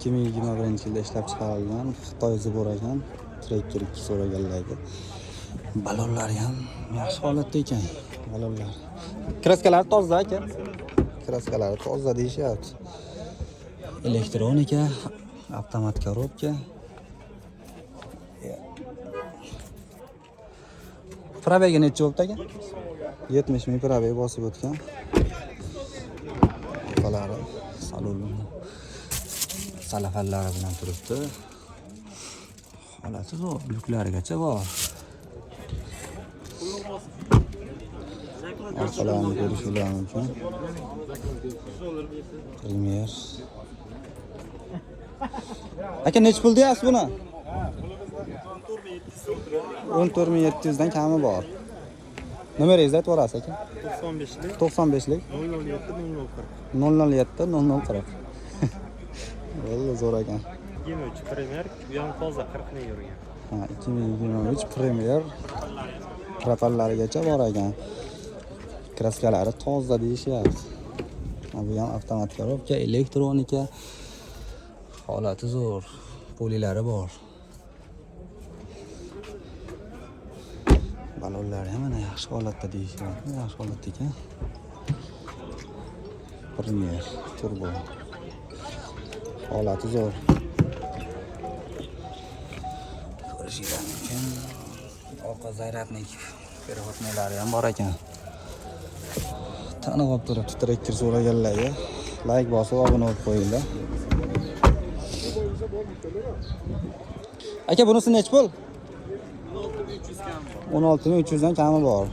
2021-yilda ishlab chiqarilgan Xitoy Zebor ekan. Tracker 2 so'raganlarga. Balonlari ham yaxshi holatda ekan. Balonlar. Kraskalari toza aka. Kraskalari toza deyishyapti. Elektronika, avtomat korobka. Probega necha bo'ldi aka? 70 ming probega bosib o'tgan. Qolari salon salafallari bilan turibdi. Holati zo'r, yuklarigacha bor. Orqalarini ko'rishingiz mumkin. Premier. Aka necha pul deyapsiz buni? 14700 dan kami bor. Nomeringizni aytib berasiz aka? 95lik 007 0040. Vallo zo'r ekan. 23 Premier, bu ham toza 40 ming yurgan. Ha, 2023 Premier propallarigacha bor ekan. Kraskalari toza deyishyapti. Bu ham avtomat korobka, elektronika. Holati zo'r. Polilari bor. Balonlari ham mana yaxshi holatda deyishyapti. Yaxshi holatda ekan. Premier turbo. Holati zo'r. Ko'rishingiz mumkin. Orqa zaryadnik perxotnalari ham bor ekan. Tanib olib turibdi tracker so'raganlarga. Like bosib obuna bo'lib qo'yinglar. Aka bunisi necha pul? 16300 dan kami bor.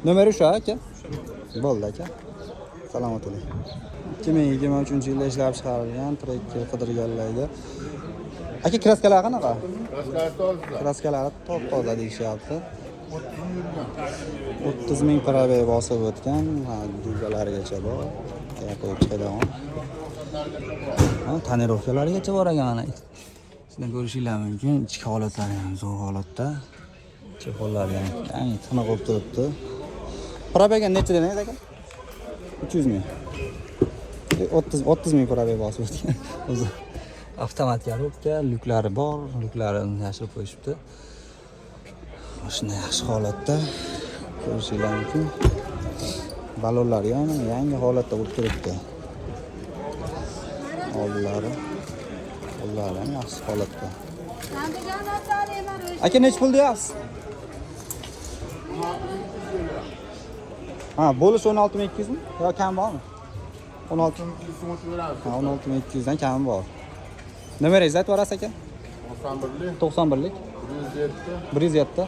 Nomeri shu aka? Bo'ldi aka. Salomat bo'ling. 2023-yilda ishlab chiqarilgan tracker qidirganlarga. Aka kraskalari qanaqa? Kraskalari toza. Kraskalari top-toza deyishyapti. 30 ming probega bosib o'tgan, dugalarigacha bor. Aya qo'yib chiqadigan. Tonirovkalarigacha bor ekan mana. Sizlar ko'rishingiz mumkin. Ichki holatlari ham zo'r holatda. Chehollari ham yangi tiniq bo'lib turibdi. Probega necha dedingiz aka? 300 ming. 30 ming probega bosib o'tgan. O'zi avtomat korobka, lyuklari bor, lyuklarini yashirib qo'yishibdi. Mashina yaxshi holatda. Ko'rishingiz mumkin. Balonlari ham yangi holatda bo'lib turibdi. Oldilari ham yaxshi holatda. Aka necha pul deyapsiz? Ha, bo'lish 16200 mi? Yo kam bormi? 16200 dan kam bor. Nomeringizni aytib berasiz aka? 91lik 107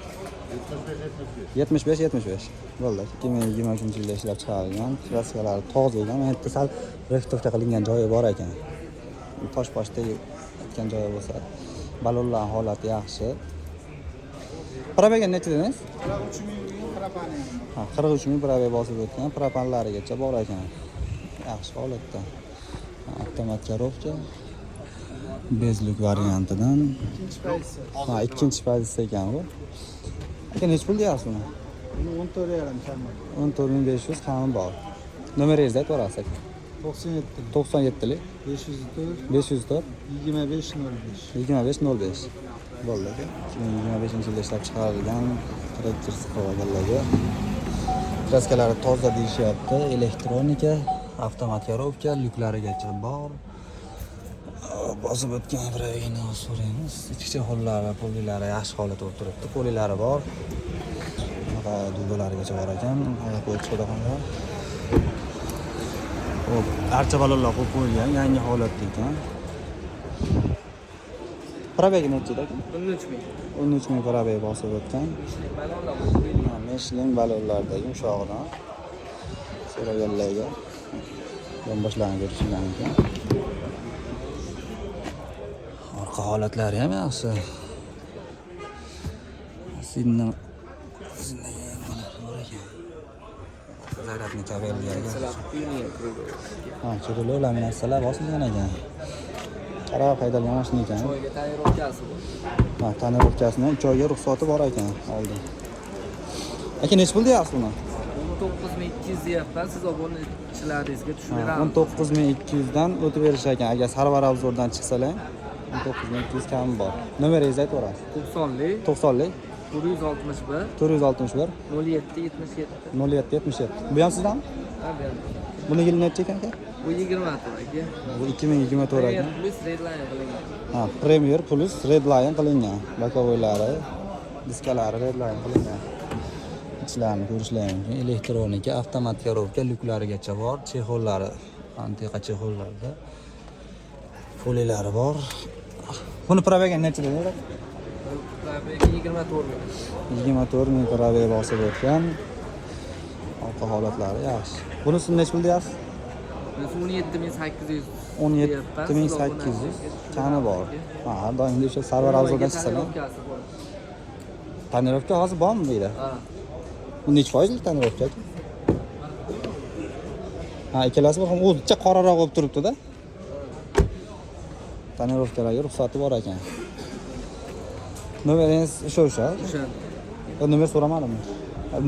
75. Bo'ldi. 2023-yilda ishlab chiqarilgan. Kraskalari toza ekan. Men bitta sal rextovka qilingan joyi bor ekan. Tosh-poshda aytgan joyi bo'lsa, balonlar holati yaxshi. Probega necha dedingiz? 43 ming propani. Ha, 43 ming probega bosib o'tgan, propanlarigacha bor ekan. Yaxshi holatda. Avtomat korobka. Bezlik variantidan. Ha, ikkinchi pozisiya ekan bu. Aka necha pul deyapsiz buni? Buni 14.5 kami. 14500 kami bor. Nomeringizni aytib berasiz aka? 97lik 504 2505. Bo'ldi aka. 2025-yilda ishlab chiqarilgan tracker qilganlarga. Kraskalari toza deyishyapti, elektronika, avtomat korobka, lyuklarigacha bor. Bosib o'tgan probegini so'raymiz. Ichki hollari, polilari yaxshi holatda bo'lib turibdi. Polilari bor. Va dugalarigacha bor ekan. Mana qo'yib chiqadiganlar. Hop, barcha balonlar qo'yib qo'yilgan, yangi holatda ekan. Probega necha ekan? 13 ming. 13 ming probega bosib o'tgan. Michelin balonlardagi yumshog'idan so'raganlarga boshlarni ko'rishingiz mumkin. Orqa holatlari ham yaxshi. Sizni bor ekan. Zaryadni kabellarga. Ha, chiroyli laminatsiyalar bosilgan ekan. Qarab haydalgan mashina ekan. Choyga tonirovkasi bor. Ha, tonirovkasining choyga ruxsati bor ekan oldin. Aka necha pul deyapsiz buni? 19200 deyapman. Siz obunachilaringizga tushib beramiz. 19200 dan o'tib berish ekan. Agar Sarvar obzordan chiqsalar 19200 kam bor. Nomeringizni aytib berasiz. 90lik 90lik 461 461 0777. 0777. Bu ham sizdan? Ha, bu ham. Buni yili necha ekan aka? Bu 20 to'rt aka. Bu 2024 ekan. Plus redline qilingan. Ha, Premier Plus Redline qilingan. Bokovoylari, diskalari Redline qilingan. Ichlarini ko'rishlari mumkin. Elektronika, avtomat korovka, lyuklarigacha bor, chexollari, antiqa chexollarda. Foliyalari bor. Buni probaga necha deydi? 24 ming. 24 ming probaga bosib o'tgan. Orqa holatlari yaxshi. Bunisini necha pul deyapsiz? Bunisi 17800. 17800 kami bor. Ha, doimda o'sha Sarvar obzordan chiqsalar. Tonirovka hozir bormi bu yerda? Ha. Bu necha foizlik tonirovka? Ha, ikkalasi ham o'zicha qoraroq bo'lib turibdi-da. Tonirovkalarga ruxsati bor ekan. Nomeringiz o'sha. O'sha Nomer so'ramadimmi?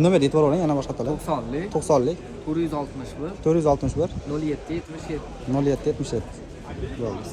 Nomer aytib o'ring, yana boshqa talab. 90lik 90lik 461 461 0777. 0777. Bo'ldi.